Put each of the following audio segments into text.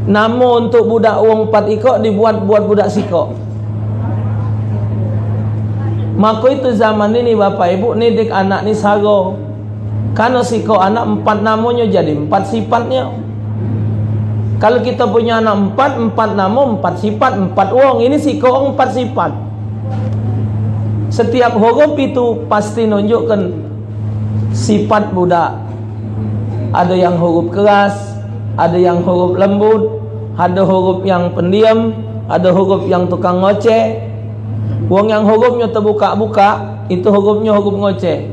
Nama untuk budak wong 4 ikok dibuat buat budak sikok. Maka itu zaman ini bapak ibu nidik anak ni saro. Karena sikok anak 4 namanya jadi 4 sifatnya. Kalau kita punya anak 4 nama 4 sifat 4 wong. Ini sikok 4 sifat. Setiap huruf itu pasti nunjukkan sifat budak. Ada yang huruf keras, ada yang huruf lembut, ada huruf yang pendiam, ada huruf yang tukang ngoceh. Wong yang hurufnya terbuka-buka itu hurufnya huruf ngoceh.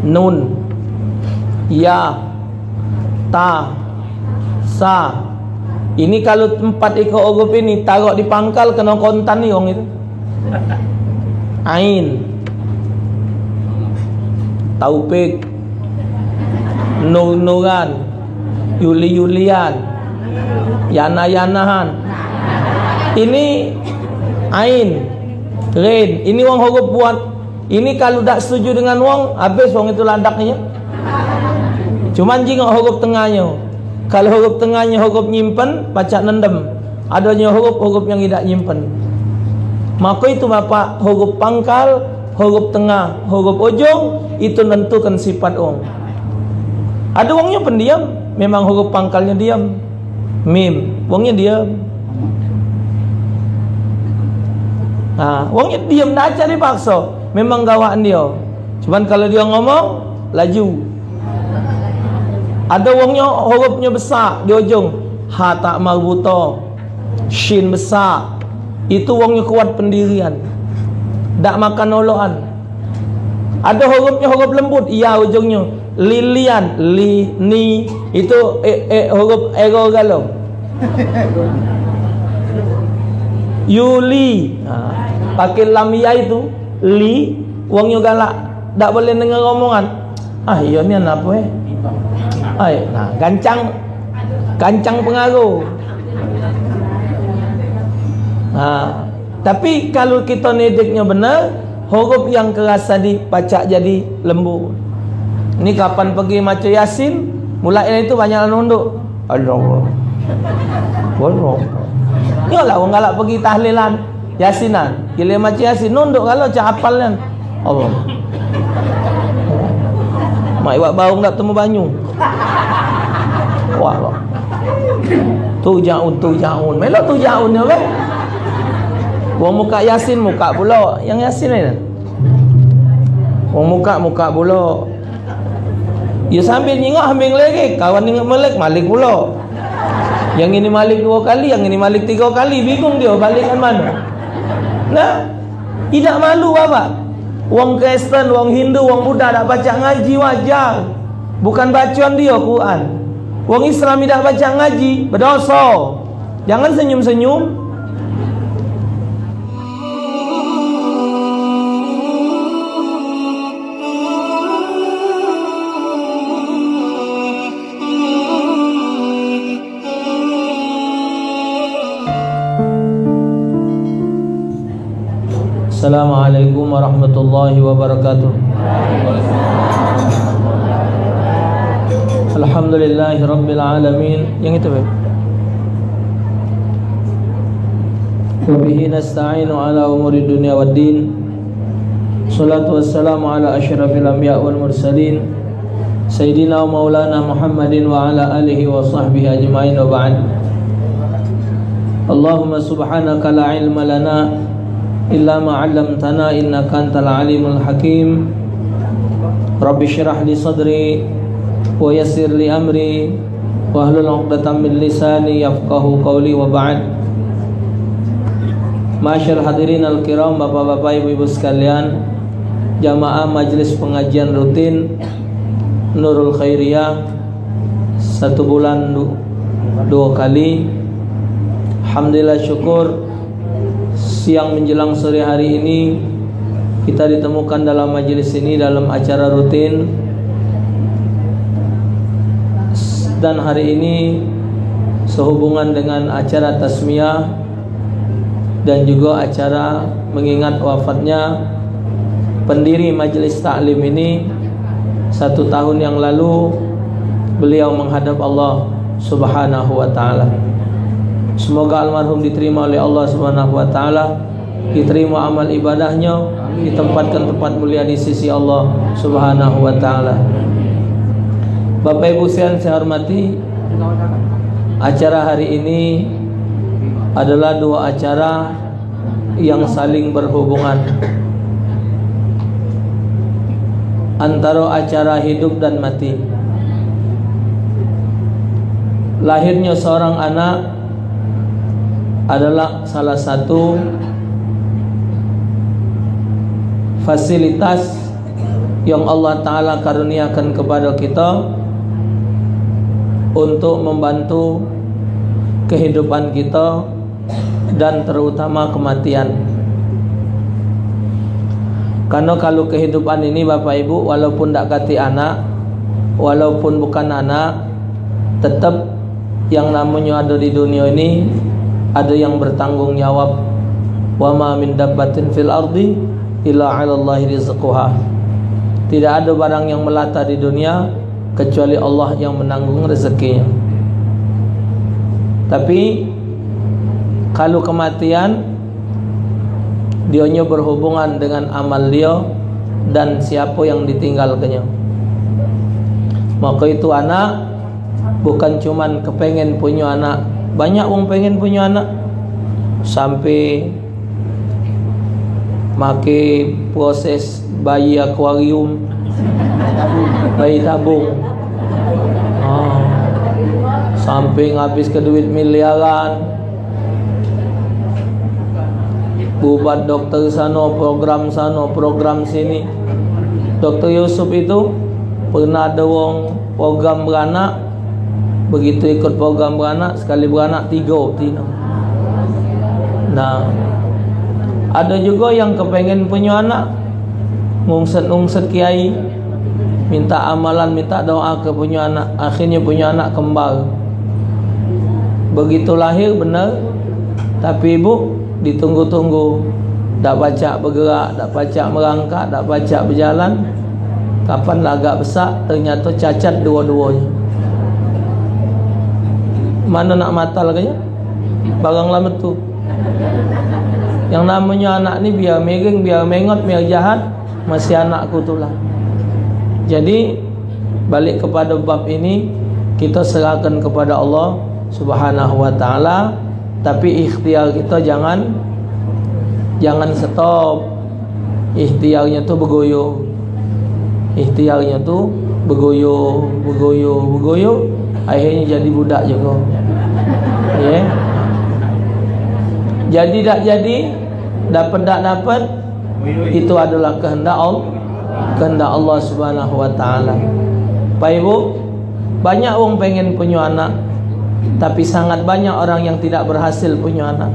Nun, ya, ta, sa. Ini kalau 4 ekor huruf ini taruh di pangkal kena kontan ni orang itu. Ain, Taufik, Nur-Nuran, Yuli-Yulian, Yana-Yanahan. Ini Ain, Rin. Ini wong huruf buat. Ini kalau tak setuju dengan wong, habis wong itu landaknya. Cuman jingok huruf tengahnya. Kalau huruf tengahnya huruf nyimpen, baca nendem. Adanya huruf yang tidak nyimpen. Maka itu bapak, huruf pangkal, huruf tengah, huruf ujung itu nentukan sifat wong. Ada wongnya pendiam, memang huruf pangkalnya diam. Mim, wongnya diam. Wongnya diam nak cari paksa. Memang gawaan dia. Cuman kalau dia ngomong laju. Ada wongnya hurufnya besar di ujung. Ha tak marbuta, shin besar. Itu wongnya kuat pendirian. Tak makan oloan. Ada hurufnya huruf lembut. Ya ujungnya lilian, li, ni. Itu huruf ego galau. Yuli, pakai lam ya itu li, wongnya galak, tak boleh dengar omongan. Iya ni apa gancang pengaruh. Tapi kalau kita nediknya benar, huruf yang keras tadi pacak jadi lembut. Ini kapan pergi maca Yasin, mulai itu banyak nunduk. Allah. Yalah orang galak pergi tahlilan Yasinan, gila macam Yasin nunduk kalau cak hafalnya. Allah. Mak buat bau tak temu banyu. Wah Allah. Tu jaun. Melo tu jaun ni apa? Wong muka Yasin muka pula. Yang Yasin ni. Wong muka pula. Ya sambil nyingok ambil lagi, kawan nyingok Malik pula. Yang ini Malik 2 kali, yang ini Malik 3 kali. Bingung dia balikkan mana. Nah, tidak malu bapak. Wong Kristen, wong Hindu, wong Buddha tak baca ngaji wajar. Bukan bacaan dia Quran. Wong Islam tidak baca ngaji, berdosa. Jangan senyum-senyum. Assalamualaikum warahmatullahi wabarakatuh. Alhamdulillahi rabbil alamin. Yang itu baik. Wa bihi nasta'inu ala umuri dunya waddin. Salatu wassalamu ala asyrafil anbiya wal mursalin Sayyidina wa maulana Muhammadin wa ala alihi wa sahbihi ajma'in wa ba'd. Allahumma subhanaka la ilma lana illa ma 'allamtana innaka antal alimul hakim. Rabbi shrah li sadri wa yassir li amri wa hlul 'uqdatam min lisani yafqahu qawli wa ba'd. Masyaallah hadirin al-kiram, bapak-bapak, ibu-ibu sekalian, jamaah majelis pengajian rutin Nurul Khairiyah 1 bulan 2 kali. Alhamdulillah syukur siang menjelang sore hari ini kita ditemukan dalam majelis ini dalam acara rutin. Dan hari ini sehubungan dengan acara tasmiyah dan juga acara mengingat wafatnya pendiri majelis taklim ini. 1 tahun yang lalu beliau menghadap Allah Subhanahu wa ta'ala. Semoga almarhum diterima oleh Allah Subhanahu wa ta'ala, diterima amal ibadahnya, ditempatkan tempat mulia di sisi Allah Subhanahu wa ta'ala. Bapak Ibu sekalian saya hormati, acara hari ini adalah dua acara yang saling berhubungan, antara acara hidup dan mati. Lahirnya seorang anak adalah salah satu fasilitas yang Allah Ta'ala karuniakan kepada kita untuk membantu kehidupan kita dan terutama kematian. Karena kalau kehidupan ini Bapak Ibu, walaupun tak kati anak, walaupun bukan anak, tetap yang namanya ada di dunia ini ada yang bertanggung jawab. Wa ma min dabbatin fil ardi illa 'alallahi rizquha. Tidak ada barang yang melata di dunia kecuali Allah yang menanggung rezekinya. Tapi kalau kematian, dionya berhubungan dengan amal dia dan siapa yang ditinggalkannya. Maka itu anak bukan cuman kepengen punya anak. Banyak orang pengen punya anak, sampai make proses bayi akuarium, bayi tabung, sampai ngabis ke duit miliaran, buat dokter sana, program sini. Dokter Yusuf itu pernah ada wong program beranak, begitu ikut program beranak, sekali beranak 3. Nah, ada juga yang kepengen punya anak, ngungset kiai, minta amalan, minta doa ke punya anak, akhirnya punya anak kembar. Begitu lahir benar, tapi ibu ditunggu-tunggu, tak baca bergerak, tak baca merangkak, tak baca berjalan. Kapan lah agak besar, ternyata cacat dua-duanya. Mana nak mata lagi? Barang lama tu. Yang namanya anak ni biar miring, biar mengot, biar jahat, masih anakku tu lah. Jadi balik kepada bab ini, kita serahkan kepada Allah Subhanahu wa ta'ala. Tapi ikhtiar kita jangan stop. Ikhtiarnya tu bergoyo. Ikhtiarnya tu bergoyo. Akhirnya jadi budak juga. Ya. Jadi tak jadi, dapat tak dapat, itu adalah kehendak Allah Subhanahu wa ta'ala. Pak Ibu, banyak orang pengen punya anak, tapi sangat banyak orang yang tidak berhasil punya anak.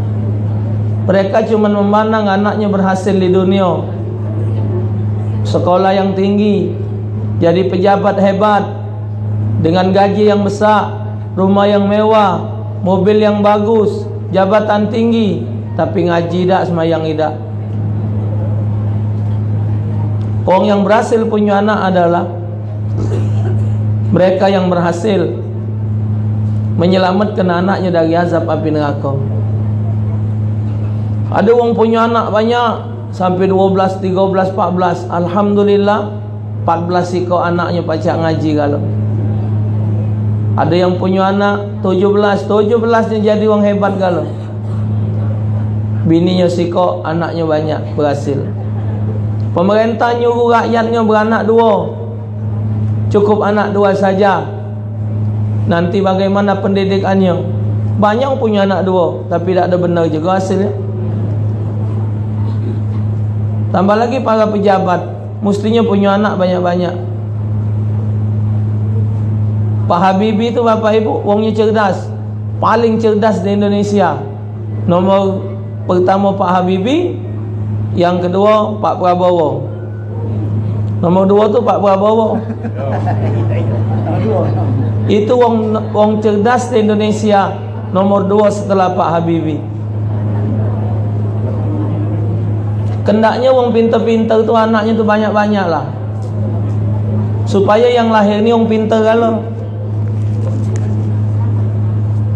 Mereka cuma memandang anaknya berhasil di dunia, sekolah yang tinggi, jadi pejabat hebat, dengan gaji yang besar, rumah yang mewah, mobil yang bagus, jabatan tinggi, tapi ngaji tak, semayang tidak. Orang yang berhasil punya anak adalah mereka yang berhasil menyelamatkan anaknya dari azab api neraka. Ada orang punya anak banyak, sampai 12, 13, 14. Alhamdulillah 14 ikut anaknya pacak ngaji kalau. Ada yang punya anak 17 nya jadi orang hebat kalau. Bininya siko, anaknya banyak, berhasil. Pemerintah nyuruh rakyatnya beranak 2. Cukup anak 2 saja. Nanti bagaimana pendidikannya? Banyak punya anak 2, tapi tak ada benar juga hasilnya. Tambah lagi para pejabat, mestinya punya anak banyak-banyak. Pak Habibie itu Bapak Ibu, orangnya cerdas, paling cerdas di Indonesia. Nomor pertama Pak Habibie, yang kedua Pak Prabowo. Nomor 2 tu Pak Prabowo. Itu orang cerdas di Indonesia, nomor 2 setelah Pak Habibie. Kendaknya orang pintar-pintar tu anaknya tu banyak-banyak lah, supaya yang lahir ni orang pintar kalau.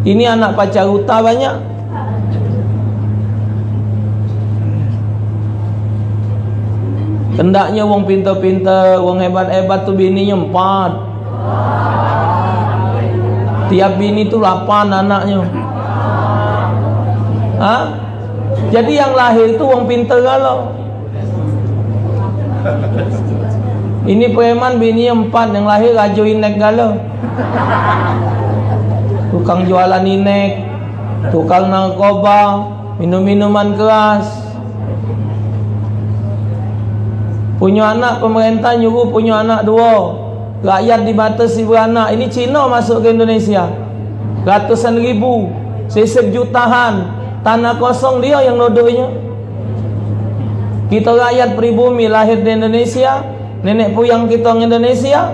Ini anak pacar huta banyak. Hendaknya wong pintar-pintar, wong hebat-hebat tuh bininya 4. Tiap bini tuh 8 anaknya. Hah? Jadi yang lahir itu wong pintar galau. Ini preman bininya 4, yang lahir rajo inek galau. Tukang jualan inek, tukang narkoba, minum-minuman keras. Punya anak pemerintah nyuruh punya anak 2. Rakyat dibatasi beranak. Ini Cina masuk ke Indonesia. Ratusan ribu, sisip jutaan. Tanah kosong dia yang nodoknya. Kita rakyat pribumi lahir di Indonesia, nenek puyang kita orang Indonesia,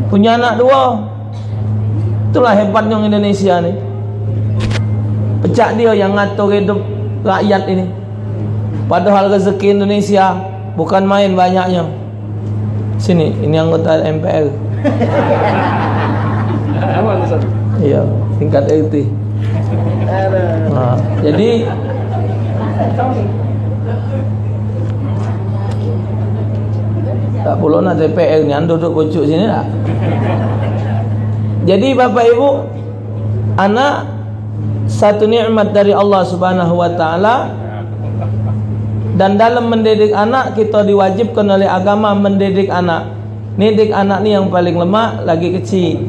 punya anak 2. Itulah hebatnya orang Indonesia nih. Pecah dia yang ngatur hidup rakyat ini. Padahal rezeki Indonesia bukan main banyaknya. Sini, ini anggota MPR. Iya, tingkat RT. Nah, jadi tak perlu nak DPR ni, anda duduk pucuk sini tak? Jadi Bapak Ibu, anak satu nikmat dari Allah Subhanahu wa taala. Dan dalam mendidik anak, kita diwajibkan oleh agama mendidik anak. Didik anak ni yang paling lemah, lagi kecil.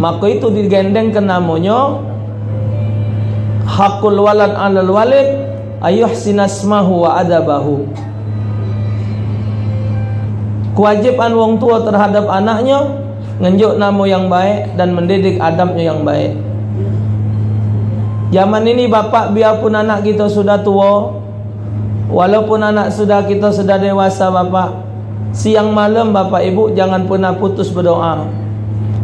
Maka itu digandeng ke namanya hakul walad 'alal walid ayuhsina asmahu wa adabahu. Kewajiban wong tua terhadap anaknya ngenjuk nama yang baik dan mendidik adabnya yang baik. Zaman ini bapak, biarpun anak kita sudah tua, walaupun anak kita sudah dewasa bapak, siang malam bapak ibu jangan pernah putus berdoa.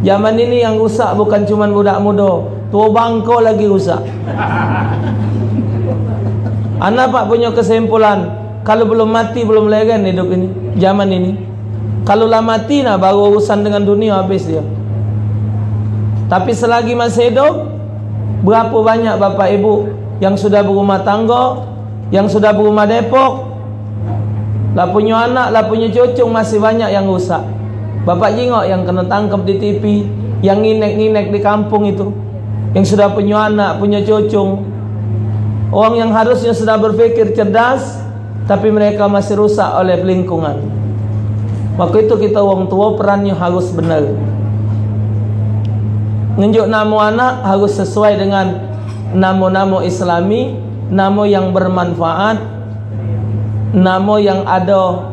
Zaman ini yang rusak bukan cuma budak muda, tua bangko lagi rusak. Anak pak punya kesimpulan, kalau belum mati belum legen hidup ini, zaman ini. Kalau lah mati nah baru urusan dengan dunia habis dia. Tapi selagi masih hidup, berapa banyak bapak ibu yang sudah berumah tangga, yang sudah berumah depok, lah punya anak, lah punya cucu, masih banyak yang rusak. Bapak jengok yang kena tangkap di TV, yang nginek-nginek di kampung itu, yang sudah punya anak, punya cucu. Orang yang harusnya sudah berpikir cerdas, tapi mereka masih rusak oleh lingkungan. Maka itu kita orang tua perannya harus benar. Ngenjuk nama anak harus sesuai dengan nama-nama Islami, nama yang bermanfaat, nama yang ada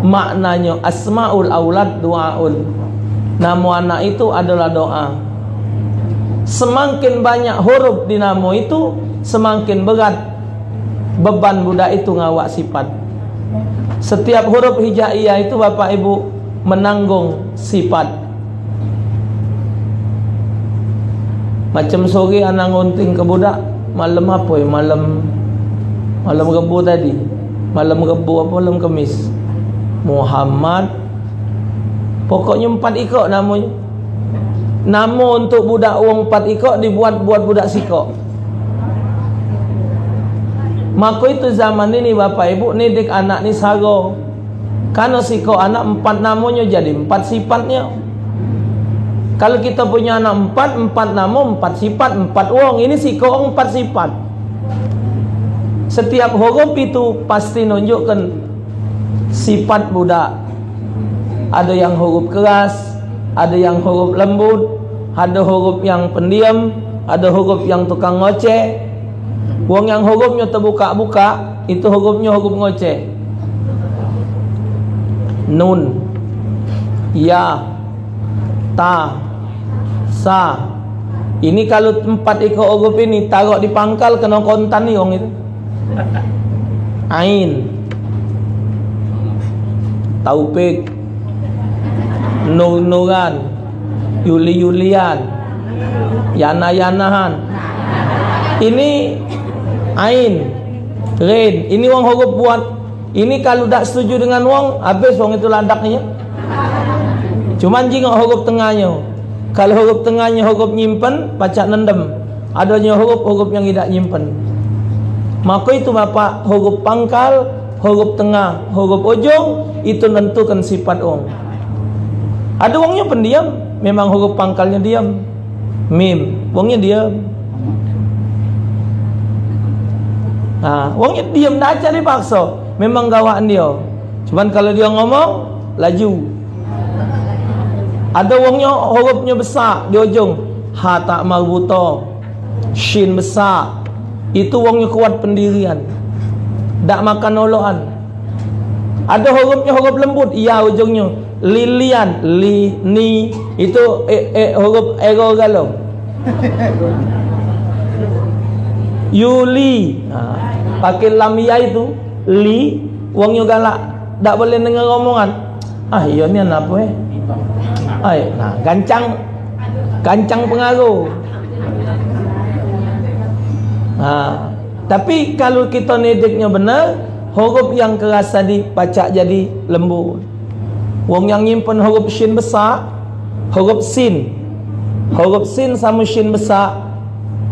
maknanya. Asmaul aulad du'aul. Nama anak itu adalah doa. Semakin banyak huruf di nama itu, semakin berat beban budak itu ngawak sifat. Setiap huruf hijaiyah itu bapak ibu menanggung sifat. Macam sore anak ngunting ke budak, malam apa ya? Malam Rebu tadi. Malam Rebu apa malam Kamis? Muhammad. Pokoknya 4 ikok namanya. Nama untuk budak wong 4 ikok dibuat budak sikok. Maka itu zaman ini bapak ibu nidik anak ni saro. Karena sikok anak 4 namanya jadi 4 sifatnya. Kalau kita punya anak 4 nama, 4 sifat, 4 wong. Ini sikok 4 sifat. Setiap huruf itu pasti nunjukkan sifat budak. Ada yang huruf keras, ada yang huruf lembut, ada huruf yang pendiam, ada huruf yang tukang ngoceh. Wong yang hurufnya terbuka-buka, itu hurufnya huruf ngoceh. Nun, ya, ta, sa. Ini kalau 4 ekor huruf ini taruh di pangkal kena kontan ni orang itu. Ain, Taufik, Nur-Nuran, Yuli-Yulian, Yana-Yanahan. Ini Ain, Rin. Ini wong huruf buat. Ini kalau tak setuju dengan wong, habis wong itu ladaknya. Cuman jingok huruf tengahnya. Kalau huruf tengahnya huruf nyimpen, pacak nendem. Adanya huruf yang tidak nyimpen. Maka itu Bapak, huruf pangkal, huruf tengah, huruf ujung itu menentukan sifat orang. Ada orangnya pendiam, memang huruf pangkalnya diam. Mim, orangnya diam. Orangnya diam, dah cari paksa. Memang gawaan dia. Cuman kalau dia ngomong, laju. Ada orangnya hurufnya besar di ujung. Ha tak marbuta, shin besar. Itu orangnya kuat pendirian, tak makan oloan. Ada hurufnya huruf lembut, ya ujungnya lilian, li, ni. Itu huruf ego galau. Yuli, pakai lam ya itu li, orangnya galak, tak boleh dengar omongan. Iya ni apa gancang pengaruh. Tapi kalau kita nedeknya benar, huruf yang keras tadi pacak jadi lembut. Wong yang nyimpen huruf shin besar, huruf sin sama shin besar,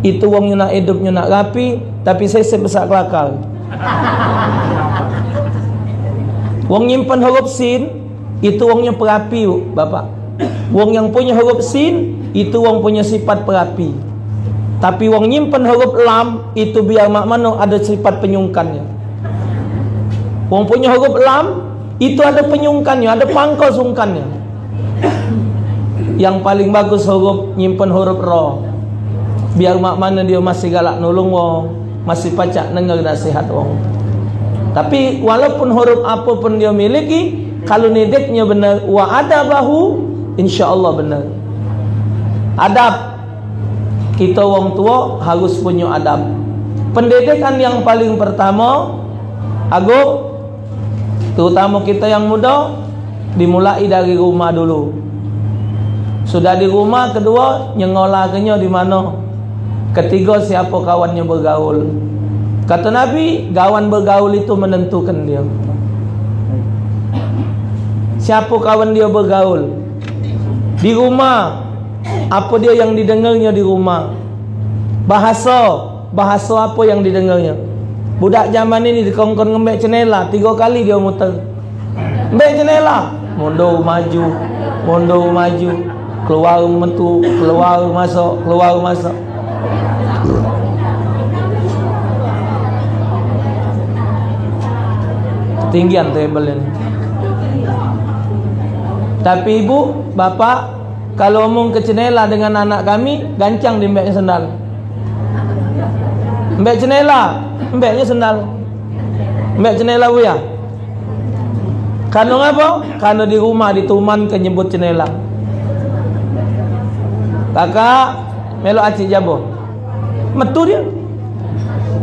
itu wongnya nak hidupnya nak rapi, tapi saya besar kelakar. Wong nyimpen huruf sin, itu wongnya perapi, Bapak. Wong yang punya huruf sin, itu wong punya sifat perapi. Tapi wong nyimpen huruf lam, itu biar mak mano ada sifat penyungkannya. Wong punya huruf lam, itu ada penyungkannya, ada pangkal sungkannya. Yang paling bagus huruf nyimpen huruf ro. Biar mak mana dia masih galak nolong wong, masih pacak dengar nasihat wong. Tapi walaupun huruf apapun dia miliki, kalau nedeknya benar, wa adabahu, insyaallah benar. Adab, kita wong tua harus punya adab. Pendidikan yang paling pertama, Agung, terutama kita yang muda, dimulai dari rumah dulu. Sudah di rumah, kedua nyengolahnya di mana, ketiga siapa kawannya bergaul. Kata Nabi, kawan bergaul itu menentukan dia. Siapa kawan dia bergaul di rumah, apa dia yang didengarnya di rumah, bahasa apa yang didengarnya. Budak zaman ini dikongkon ngembek cenela 3 kali dia muter. Ngembek cenela, mundur maju, keluar mentu, keluar masuk. Ketinggian table ini. Tapi ibu, bapak, kalau omong ke cenela dengan anak kami, gancang di mbeknya sendal. Mbek cenela, mbeknya sendal. Mbek cenela buya. Karena apa? Karena di rumah dituman ke nyebut cenela. Kakak, melo acik jabo. Metu dia.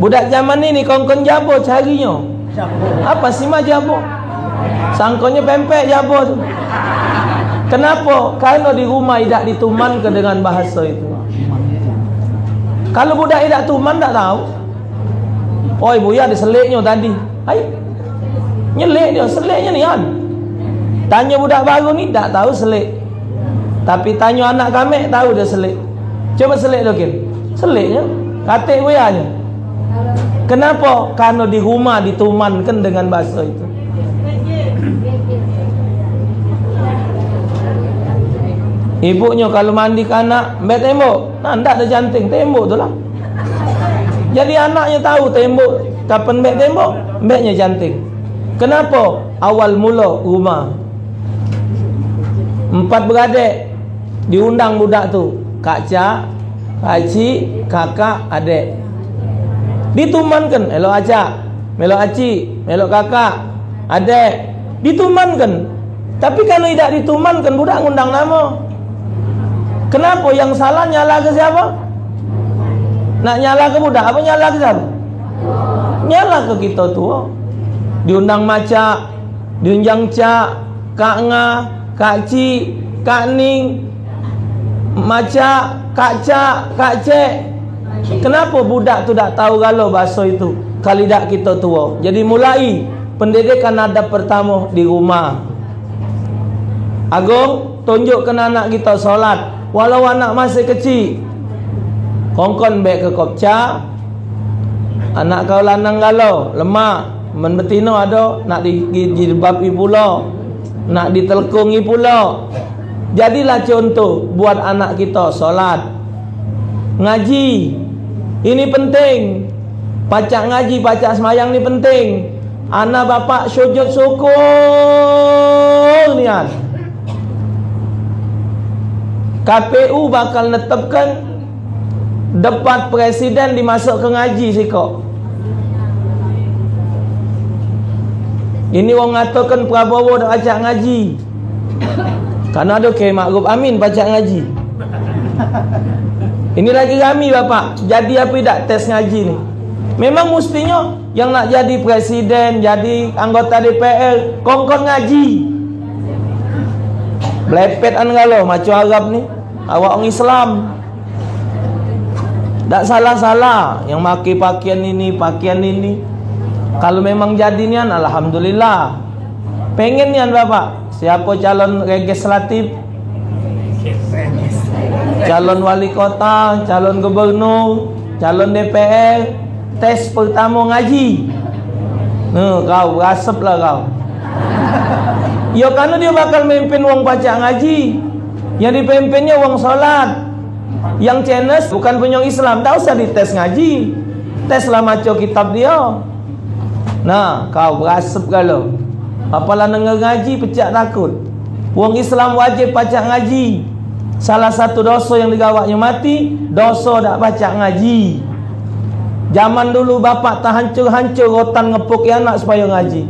Budak zaman ini kongkon jabo carinya. Apa sih mah jabo? Sangkonya pempek jabo tu. Kenapa? Karena di rumah tidak dituman ke dengan bahasa itu. Kalau budak tidak tuman tak tahu. Oh ibu ya diseliknya tadi. Hai. Nyelik dia, seliknya ni kan. Tanya budak baru ni tak tahu selik. Tapi tanya anak kami tahu dia selik. Coba selik dokin. Seliknya katik buyanya. Kenapa? Karena di rumah ditumankan dengan bahasa itu. Ibunya kalau mandi ke anak, mbak tembok, nah ndak ada janting, tembok tu lah. Jadi anaknya tahu tembok, kapan mbak tembok, mbaknya janting. Kenapa? Awal mula rumah 4 beradik, diundang budak tu, Kak Cak, Kak Cik, kakak, adik. Ditumankan, elok acak, melok acik, melok kakak, adik. Ditumankan. Tapi kalau tidak ditumankan, budak ngundang nama. Kenapa? Yang salah nyala ke siapa? Nak nyala ke budak? Apa nyala ke siapa? Nyala ke kita tua. Diundang macak, diundang cak, kak nga, kak ci, kak ning, macak, kak cak, kak cek. Kenapa budak tu tak tahu galau bahasa itu? Kalau tidak kita tua. Jadi mulai pendidikan adab pertama di rumah. Agung, tunjukkan anak kita solat. walau anak masih kecil. Kongkon baik ke kopca. Anak kau lanang galau, lemah, men betino ada nak dijilbabi pula, nak ditelkungi pula. Jadilah contoh buat anak kita solat, ngaji. Ini penting. Pacak ngaji, pacak semayang ni penting. Anak bapak sujud syukur niat. KPU bakal netapkan debat presiden dimasuk ke ngaji sikok. Ini wong ngatakan Prabowo dak pacak ngaji. Karena ada Kiai Ma'ruf Amin pacak ngaji. Ini lagi kami bapak. Jadi apa tidak tes ngaji ni? Memang mestinya yang nak jadi presiden, jadi anggota DPR, kongkong ngaji. Blepet an galau macam Arab ni. Awak orang Islam. Tak salah-salah yang pakai pakaian ini. Kalau memang jadi nian, alhamdulillah. Pengen nian bapak, siapa calon legislatif, calon wali kota, calon gubernur, calon DPR, tes pertama ngaji. Kau berasap lah kau. Ya karena dia bakal memimpin wong pacak ngaji. Yang dipimpinnya wong solat. Yang cenes bukan penyong Islam, tak usah dites ngaji. Tes lah maco kitab dia. Nah, kau berasap galau. Apalah dengar ngaji pecah takut. Wong Islam wajib pacak ngaji. Salah satu dosa yang digawaknya mati, dosa dak pacak ngaji. Zaman dulu bapak tak hancur-hancur rotan ngepuk anak supaya ngaji.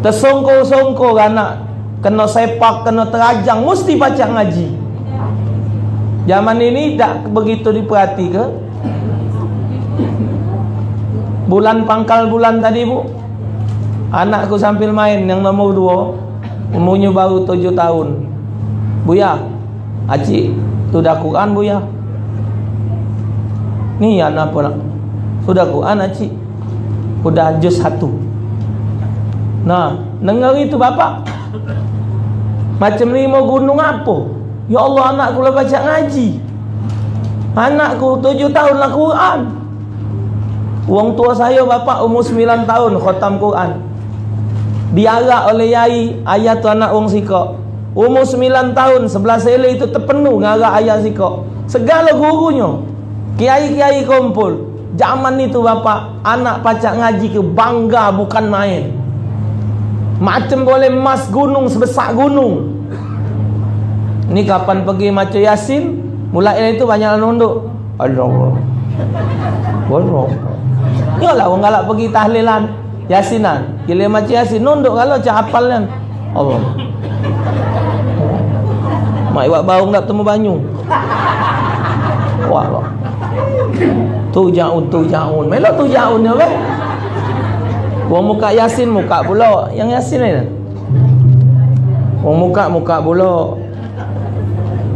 Tersongkor-songkor anak kena sepak, kena terajang, mesti pacak ngaji. Zaman ini tak begitu diperhati ke? Bulan pangkal bulan tadi bu, anakku sambil main yang nomor 2, umurnya baru 7 tahun. Buya, Aci, sudah Quran buya? Ni anak apa nak? Sudah Quran Aci? Sudah juz 1. Nah, dengar itu bapak. Macam ni mau gunung apa? Ya Allah, anakku lah baca ngaji. Anakku 7 tahun lah Quran. Wong tua saya bapak umur 9 tahun khatam Quran. Diarak oleh yai ayat tu anak wong sikok. Umur 9 tahun 11 ele itu terpenuh ngarak ayat sikok. Segala gurunya, kiai-kiai kumpul. Zaman itu bapak, anak pacak ngaji ke bangga bukan main. Macam boleh emas gunung sebesar gunung. Ini kapan pergi maca Yasin, mulai itu banyak nunduk. Allah. Bodoh. Yalah orang galak pergi tahlilan Yasinan. Gila maca Yasin nunduk kalau cak hafalnya. Allah. Mak iwak baung tak temu banyu. Wah Allah. Tu jaun. Melo tu jaun ya weh. Wong muka Yasin muka pula. Yang Yasin ni. Wong muka pula.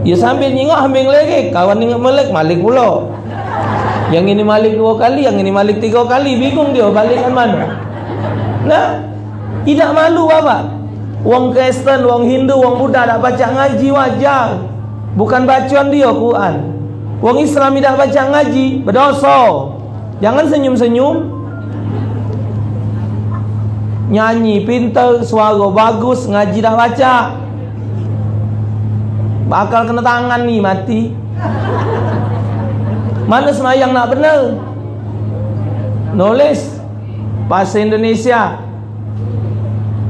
Ya sambil nyingok ambil lagi. Kawan ingat malik pula. Yang ini malik 2 kali, yang ini malik 3 kali. Bingung dia balikkan mana. Nah, tidak malu bapak. Wong Kristen, wong Hindu, wong Buddha tak baca ngaji wajar. Bukan bacaan dia Quran. Wong Islam tidak baca ngaji, berdosa. Jangan senyum-senyum. Nyanyi pintar, suara bagus, ngaji tak baca. Bakal kena tangan ni mati. Mana semayang nak benar? Nulis bahasa Indonesia.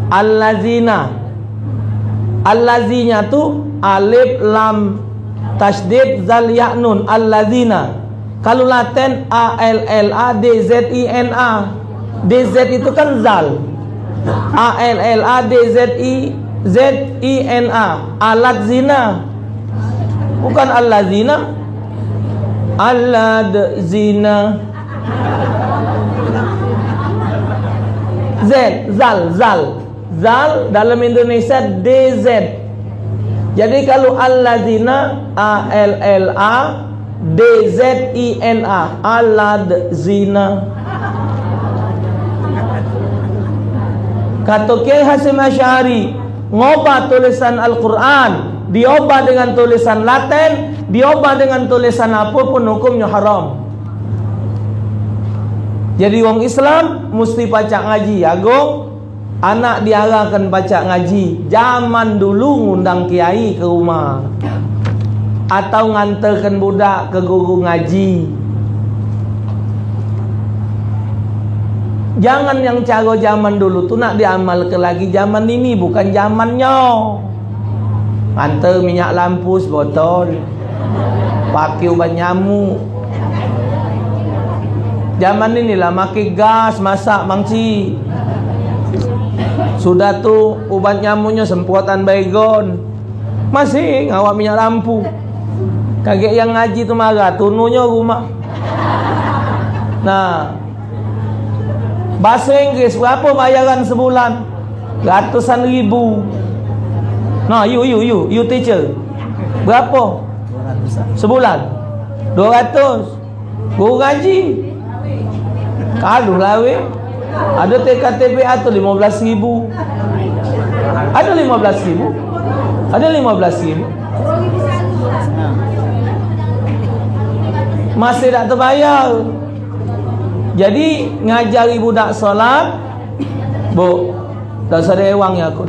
Allazinya tu alif lam tasydid zal ya nun. Allazina. Kalau Latin ALLADZINA. DZ itu kan zal. ALLADZINA. Alat zina. Bukan allazina. Alad zina. Z, zal dalam Indonesia DZ. Jadi kalau allazina ALLA DZINA, alad zina. Kata Kiai Hasyim Asy'ari, ngobat tulisan Al-Quran diubah dengan tulisan Latin, diubah dengan tulisan apapun, hukumnya haram. Jadi wong Islam mesti pacak ngaji. Agung anak diarahkan pacak ngaji. Zaman dulu ngundang kiai ke rumah atau nganterkan budak ke guru ngaji. Jangan yang cara zaman dulu tu nak diamalkan lagi zaman ini, bukan zamannya. Hantar minyak lampu sebotol, pakai ubat nyamuk. Zaman inilah makai gas masak mangci. Sudah tu ubat nyamuknya semprotan baygon, masih ngawak minyak lampu. Kaget yang ngaji tu marah, tununya rumah. Nah, bahasa Inggris berapa bayaran sebulan? Ratusan ribu. Nah, you teacher, berapa? 200 sebulan. 200. Guru ngaji. Kaduh lah weh. Ada TKTPA tu 15.000. Ada 15.000. Ada 15.000. Masih tak terbayar. Jadi ngajari budak solat, bu, tak sadar wang ya aku.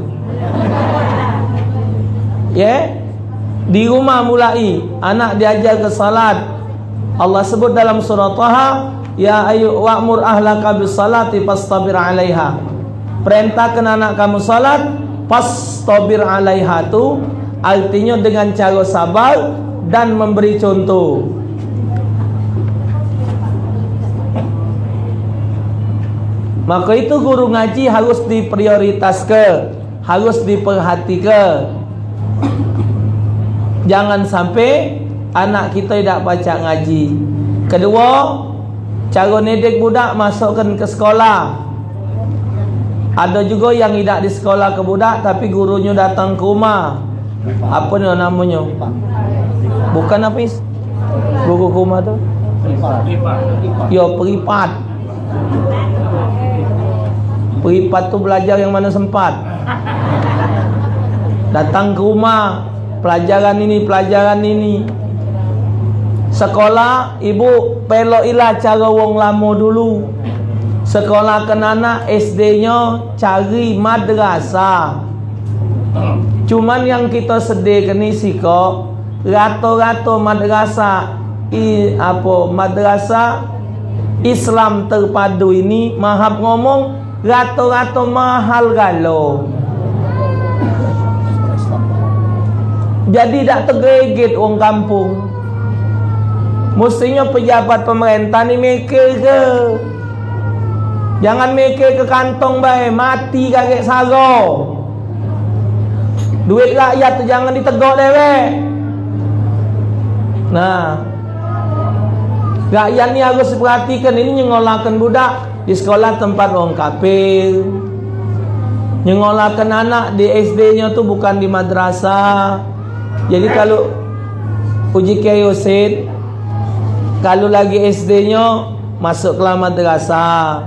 Di rumah mulai anak diajar ke salat. Allah sebut dalam surah Taha, ya ayu wa'mur ahlaka bis salati fastabir 'alaiha. Perintahkan anak kamu salat, fastabir 'alaiha tu artinya dengan cara sabar dan memberi contoh. Maka itu guru ngaji harus diprioritaskan, harus diperhatikan. Jangan sampai anak kita tidak baca ngaji. Kedua, cara didik budak masukkan ke sekolah. Ada juga yang tidak di sekolah ke budak, tapi gurunya datang ke rumah. Apa namanya? Bukan apa is? Guru ke rumah tu? Ya, peripat. Peripat tu belajar yang mana sempat. Datang ke rumah, pelajaran ini. Sekolah, ibu pelokilah cara wong lama dulu. Sekolah ke anak SD-nya cari madrasah. Cuman yang kita sedih ni sih kok, rato-rato madrasah madrasah Islam terpadu ini mahap ngomong rato-rato mahal galau. Jadi tak tergegit orang kampung. Mestinya pejabat pemerintah ni mikir ke. Jangan mikir ke kantong baik, mati kaget saro. Duit rakyat tu jangan ditegak dewek. Nah, rakyat ni harus perhatikan. Ini nyengolahkan budak di sekolah tempat orang kafir. Nyengolahkan anak di SD-nya tu bukan di madrasah. Jadi kalau uji Yosin, kalau lagi SD-nya masuk ke madrasah.